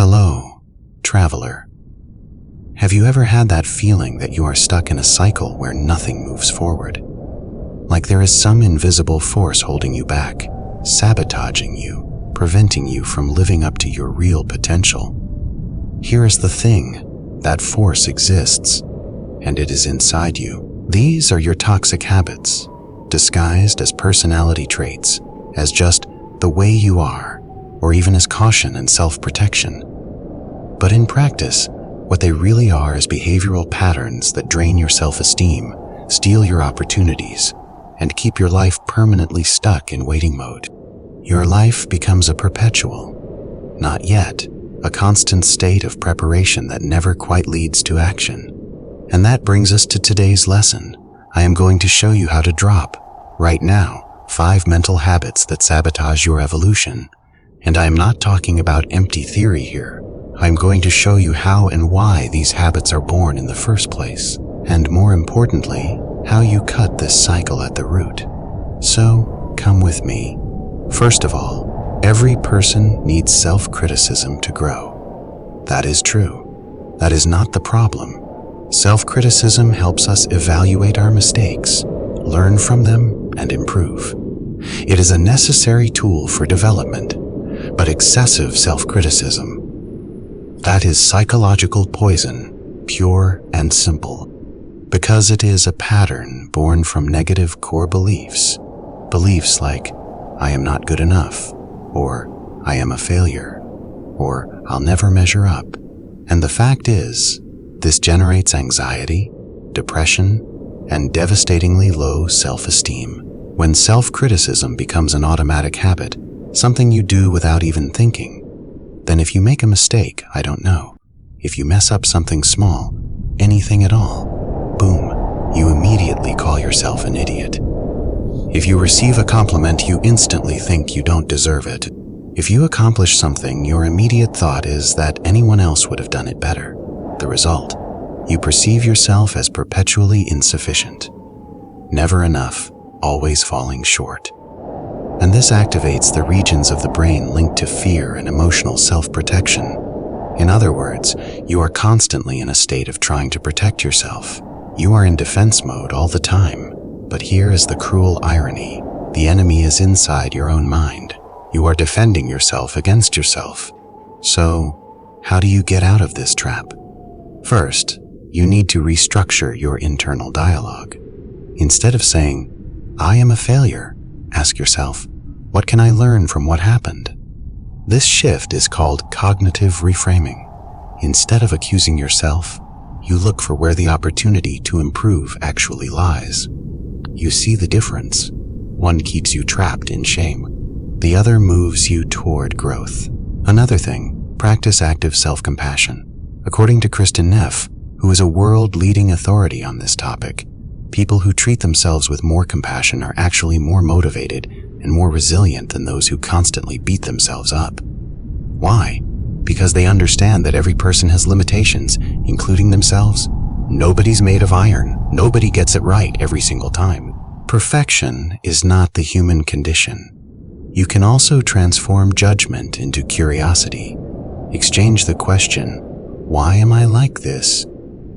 Hello, traveler. Have you ever had that feeling that you are stuck in a cycle where nothing moves forward? Like there is some invisible force holding you back, sabotaging you, preventing you from living up to your real potential. Here is the thing, that force exists, and it is inside you. These are your toxic habits, disguised as personality traits, as just the way you are, or even as caution and self-protection. But in practice, what they really are is behavioral patterns that drain your self-esteem, steal your opportunities, and keep your life permanently stuck in waiting mode. Your life becomes a perpetual, not yet, a constant state of preparation that never quite leads to action. And that brings us to today's lesson. I am going to show you how to drop, right now, 5 mental habits that sabotage your evolution. And I am not talking about empty theory here. I'm going to show you how and why these habits are born in the first place, and more importantly, how you cut this cycle at the root. So, come with me. First of all, every person needs self-criticism to grow. That is true. That is not the problem. Self-criticism helps us evaluate our mistakes, learn from them, and improve. It is a necessary tool for development, but excessive self-criticism, that is psychological poison, pure and simple, because it is a pattern born from negative core beliefs. Beliefs like, I am not good enough, or I am a failure, or I'll never measure up. And the fact is, this generates anxiety, depression, and devastatingly low self-esteem. When self-criticism becomes an automatic habit, something you do without even thinking, then if you make a mistake, I don't know, if you mess up something small, anything at all, boom, you immediately call yourself an idiot. If you receive a compliment, you instantly think you don't deserve it. If you accomplish something, your immediate thought is that anyone else would have done it better. The result, you perceive yourself as perpetually insufficient. Never enough, always falling short. And this activates the regions of the brain linked to fear and emotional self-protection. In other words, you are constantly in a state of trying to protect yourself. You are in defense mode all the time. But here is the cruel irony. The enemy is inside your own mind. You are defending yourself against yourself. So, how do you get out of this trap? First, you need to restructure your internal dialogue. Instead of saying, I am a failure, ask yourself, what can I learn from what happened? This shift is called cognitive reframing. Instead of accusing yourself, you look for where the opportunity to improve actually lies. You see the difference. One keeps you trapped in shame. The other moves you toward growth. Another thing, practice active self-compassion. According to Kristen Neff, who is a world-leading authority on this topic, people who treat themselves with more compassion are actually more motivated and more resilient than those who constantly beat themselves up. Why? Because they understand that every person has limitations, including themselves. Nobody's made of iron. Nobody gets it right every single time. Perfection is not the human condition. You can also transform judgment into curiosity. Exchange the question, why am I like this?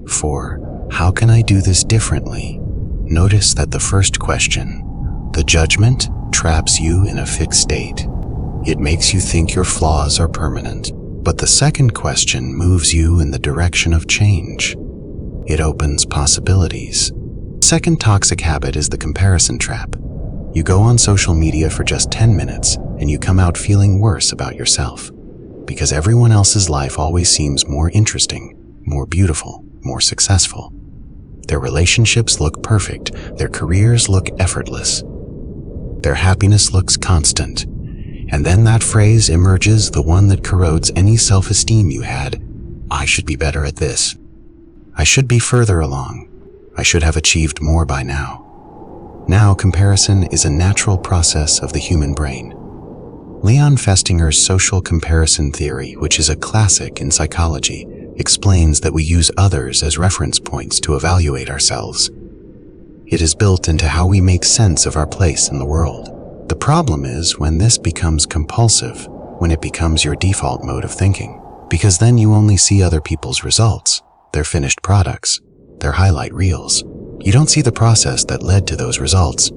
For, how can I do this differently? Notice that the first question, the judgment, traps you in a fixed state. It makes you think your flaws are permanent. But the second question moves you in the direction of change. It opens possibilities. Second toxic habit is the comparison trap. You go on social media for just 10 minutes and you come out feeling worse about yourself because everyone else's life always seems more interesting, more beautiful, more successful. Their relationships look perfect. Their careers look effortless. Their happiness looks constant. And then that phrase emerges, the one that corrodes any self-esteem you had. I should be better at this. I should be further along. I should have achieved more by now. Now, comparison is a natural process of the human brain. Leon Festinger's social comparison theory, which is a classic in psychology, explains that we use others as reference points to evaluate ourselves. It is built into how we make sense of our place in the world. The problem is when this becomes compulsive, when it becomes your default mode of thinking. because then you only see other people's results, their finished products, their highlight reels. You don't see the process that led to those results.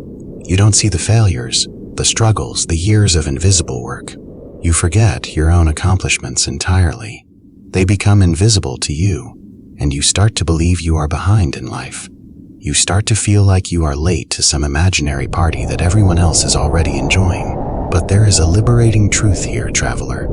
You don't see the failures, the struggles, the years of invisible work. You forget your own accomplishments entirely. They become invisible to you, and you start to believe you are behind in life. You start to feel like you are late to some imaginary party that everyone else is already enjoying. But there is a liberating truth here, traveler.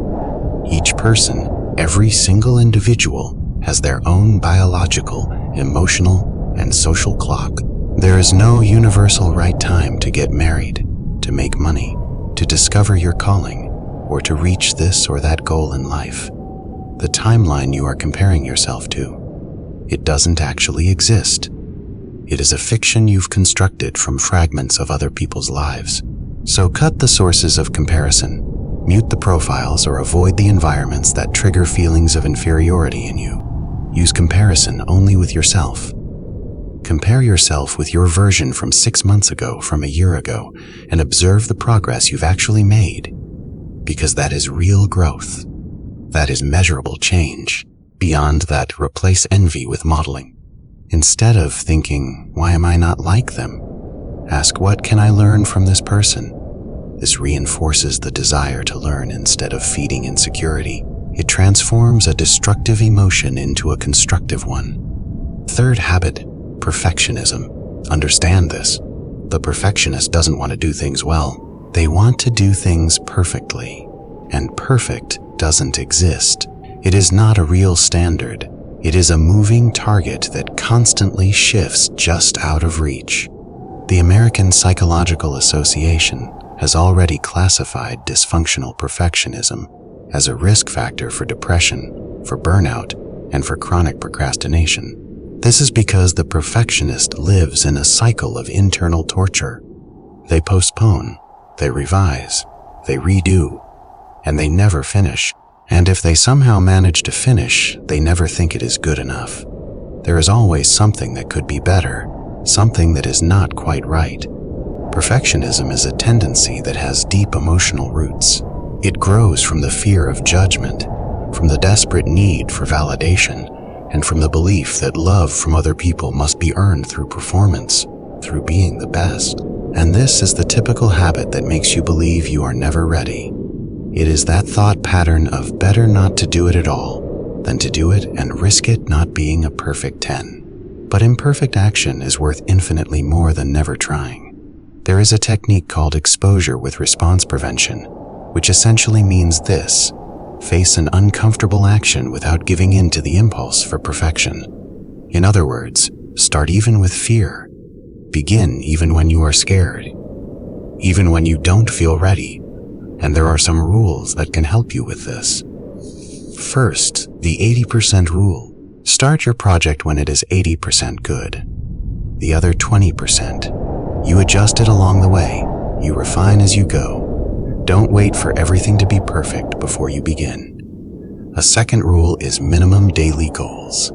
Each person, every single individual, has their own biological, emotional, and social clock. There is no universal right time to get married, to make money, to discover your calling, or to reach this or that goal in life. The timeline you are comparing yourself to, it doesn't actually exist. It is a fiction you've constructed from fragments of other people's lives. So cut the sources of comparison, mute the profiles, or avoid the environments that trigger feelings of inferiority in you. Use comparison only with yourself. Compare yourself with your version from 6 months ago, from a year ago, and observe the progress you've actually made. Because that is real growth. That is measurable change. Beyond that, replace envy with modeling. Instead of thinking, why am I not like them? Ask, what can I learn from this person? This reinforces the desire to learn instead of feeding insecurity. It transforms a destructive emotion into a constructive one. Third habit, perfectionism. Understand this. The perfectionist doesn't want to do things well. They want to do things perfectly. And perfect doesn't exist. It is not a real standard. It is a moving target that constantly shifts just out of reach. The American Psychological Association has already classified dysfunctional perfectionism as a risk factor for depression, for burnout, and for chronic procrastination. This is because the perfectionist lives in a cycle of internal torture. They postpone, they revise, they redo, and they never finish. And if they somehow manage to finish, they never think it is good enough. There is always something that could be better, something that is not quite right. Perfectionism is a tendency that has deep emotional roots. It grows from the fear of judgment, from the desperate need for validation, and from the belief that love from other people must be earned through performance, through being the best. And this is the typical habit that makes you believe you are never ready. It is that thought pattern of better not to do it at all than to do it and risk it not being a perfect 10. But imperfect action is worth infinitely more than never trying. There is a technique called exposure with response prevention, which essentially means this: face an uncomfortable action without giving in to the impulse for perfection. In other words, start even with fear. Begin even when you are scared, even when you don't feel ready. And there are some rules that can help you with this. First, the 80% rule. Start your project when it is 80% good. The other 20%, you adjust it along the way. You refine as you go. Don't wait for everything to be perfect before you begin. A second rule is minimum daily goals.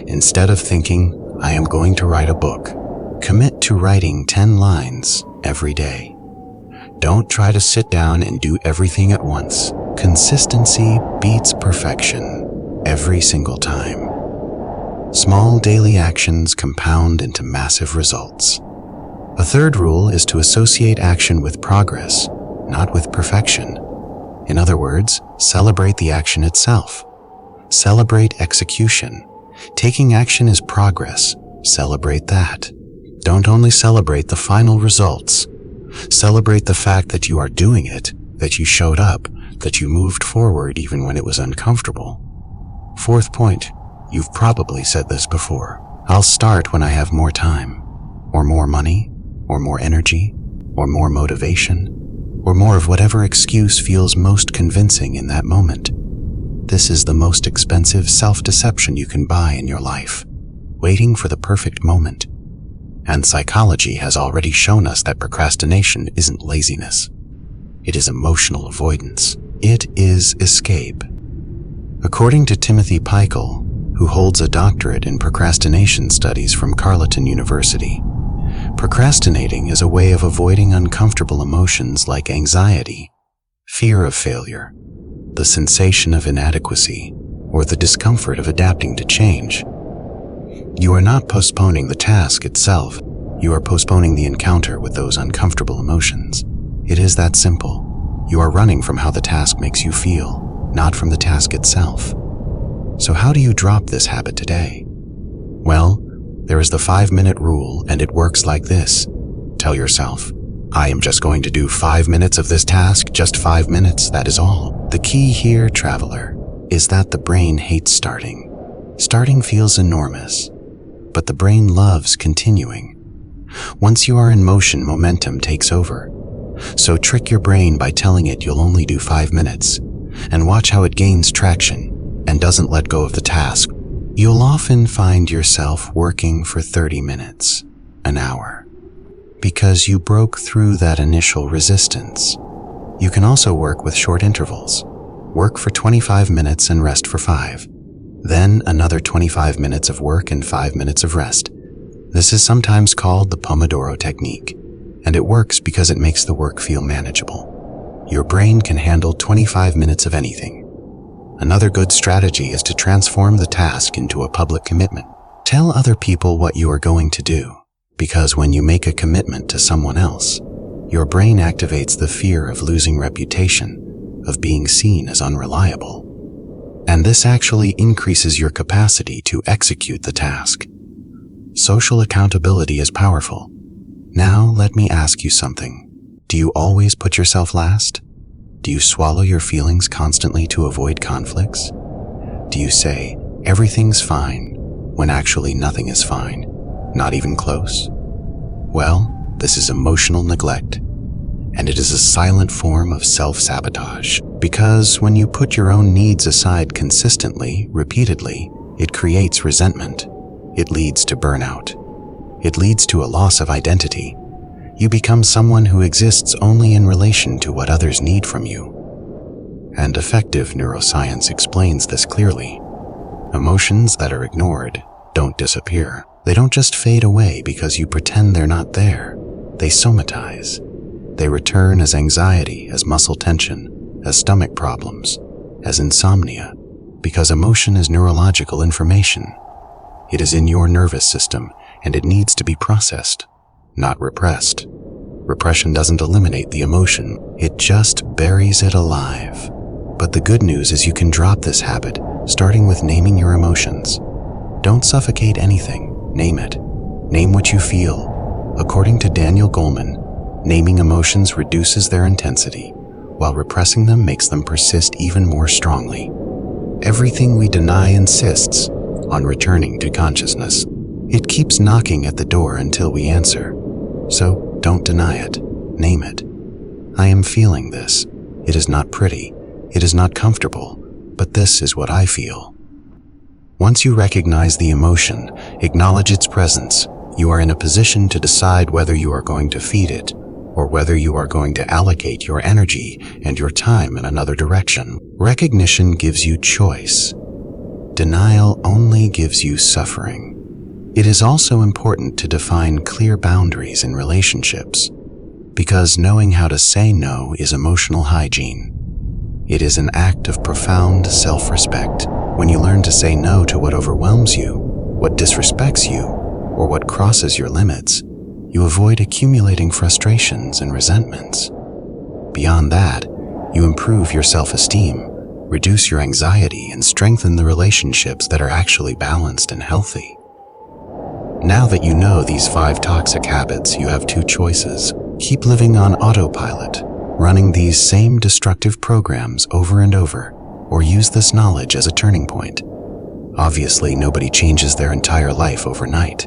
Instead of thinking, I am going to write a book, commit to writing 10 lines every day. Don't try to sit down and do everything at once. Consistency beats perfection every single time. Small daily actions compound into massive results. A third rule is to associate action with progress, not with perfection. In other words, celebrate the action itself. Celebrate execution. Taking action is progress. Celebrate that. Don't only celebrate the final results. Celebrate the fact that you are doing it, that you showed up, that you moved forward even when it was uncomfortable. Fourth point, you've probably said this before. I'll start when I have more time, or more money, or more energy, or more motivation, or more of whatever excuse feels most convincing in that moment. This is the most expensive self-deception you can buy in your life, waiting for the perfect moment. And psychology has already shown us that procrastination isn't laziness. It is emotional avoidance. It is escape. According to Timothy Peichel, who holds a doctorate in procrastination studies from Carleton University, procrastinating is a way of avoiding uncomfortable emotions like anxiety, fear of failure, the sensation of inadequacy, or the discomfort of adapting to change. You are not postponing the task itself, you are postponing the encounter with those uncomfortable emotions. It is that simple. You are running from how the task makes you feel, not from the task itself. So how do you drop this habit today? Well, there is the 5-minute rule, and it works like this. Tell yourself, I am just going to do 5 minutes of this task, just 5 minutes, that is all. The key here, traveler, is that the brain hates starting. Starting feels enormous, but the brain loves continuing. Once you are in motion, momentum takes over. So trick your brain by telling it you'll only do 5 minutes, and watch how it gains traction and doesn't let go of the task. You'll often find yourself working for 30 minutes, an hour, because you broke through that initial resistance. You can also work with short intervals. Work for 25 minutes and rest for 5. Then another 25 minutes of work and 5 minutes of rest. This is sometimes called the Pomodoro technique, and it works because it makes the work feel manageable. Your brain can handle 25 minutes of anything. Another good strategy is to transform the task into a public commitment. Tell other people what you are going to do, because when you make a commitment to someone else, your brain activates the fear of losing reputation, of being seen as unreliable. And this actually increases your capacity to execute the task. Social accountability is powerful. Now let me ask you something. Do you always put yourself last? Do you swallow your feelings constantly to avoid conflicts? Do you say, everything's fine, when actually nothing is fine, not even close? Well, this is emotional neglect, and it is a silent form of self-sabotage. Because when you put your own needs aside consistently, repeatedly, it creates resentment. It leads to burnout. It leads to a loss of identity. You become someone who exists only in relation to what others need from you. And effective neuroscience explains this clearly. Emotions that are ignored don't disappear. They don't just fade away because you pretend they're not there. They somatize. They return as anxiety, as muscle tension, as stomach problems, as insomnia, because emotion is neurological information. It is in your nervous system, and it needs to be processed, not repressed. Repression doesn't eliminate the emotion, it just buries it alive. But the good news is you can drop this habit, starting with naming your emotions. Don't suffocate anything, name it. Name what you feel. According to Daniel Goleman, naming emotions reduces their intensity, while repressing them makes them persist even more strongly. Everything we deny insists on returning to consciousness. It keeps knocking at the door until we answer. So don't deny it. Name it. I am feeling this. It is not pretty. It is not comfortable, but this is what I feel. Once you recognize the emotion, acknowledge its presence, you are in a position to decide whether you are going to feed it or whether you are going to allocate your energy and your time in another direction. Recognition gives you choice. Denial only gives you suffering. It is also important to define clear boundaries in relationships, because knowing how to say no is emotional hygiene. It is an act of profound self-respect. When you learn to say no to what overwhelms you, what disrespects you, or what crosses your limits, you avoid accumulating frustrations and resentments. Beyond that, you improve your self-esteem, reduce your anxiety, and strengthen the relationships that are actually balanced and healthy. Now that you know these 5 toxic habits, you have 2 choices. Keep living on autopilot, running these same destructive programs over and over, or use this knowledge as a turning point. Obviously, nobody changes their entire life overnight.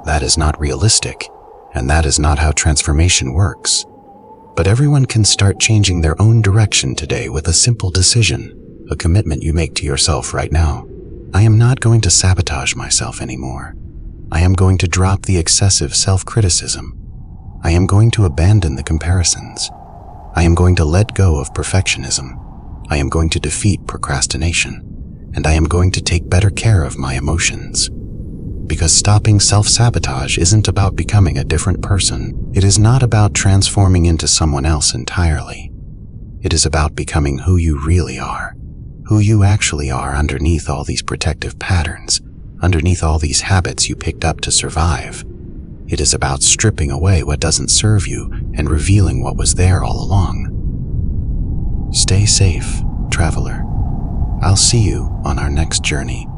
That is not realistic, and that is not how transformation works. But everyone can start changing their own direction today with a simple decision, a commitment you make to yourself right now. I am not going to sabotage myself anymore. I am going to drop the excessive self-criticism. I am going to abandon the comparisons. I am going to let go of perfectionism. I am going to defeat procrastination. And I am going to take better care of my emotions. Because stopping self-sabotage isn't about becoming a different person. It is not about transforming into someone else entirely. It is about becoming who you really are, who you actually are underneath all these protective patterns, underneath all these habits you picked up to survive. It is about stripping away what doesn't serve you and revealing what was there all along. Stay safe, traveler. I'll see you on our next journey.